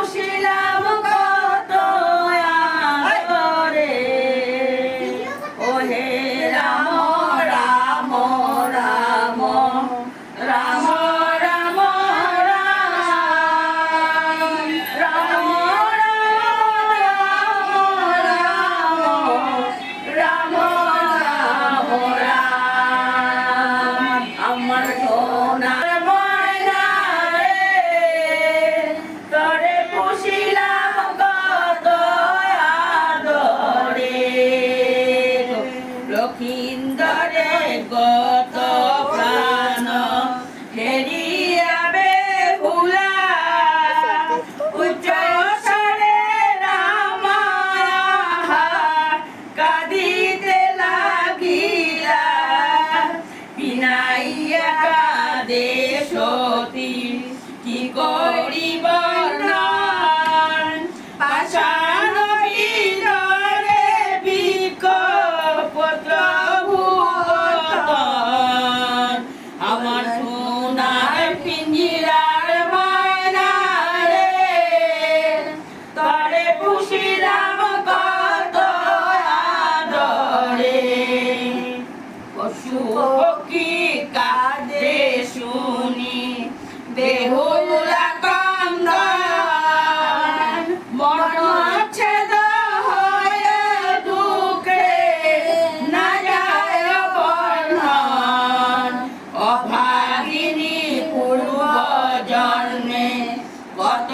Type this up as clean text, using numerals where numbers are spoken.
পুষিলাম কত আদরে ওহে রাম রাম রাম রাম রাম রাম রাম রাম আমার সোনার ময়না রে তরে পুষিলাম কত আদরে লক্ষিন্দরে কত প্রাণ হেরিয়াবে ভুলা উচ্চ স্বরে রাম কাঁদিতে লাগিলা বিনাইয়া কাঁদে সতী কি করি বর্ণন পাষাণ ভিতরে বৃক্ষ পত্র ভুবন আমার সোনার পিঞ্জিরার ময়না রে তরে পুষিলাম কত আদরে পশু পক্ষী কাঁদে শুনি বেহুলা কান্দন মর্মচ্ছেদ হয়ে দুঃখে না যায় বর্ণন অভাগিনী পূর্ব জন্মে কত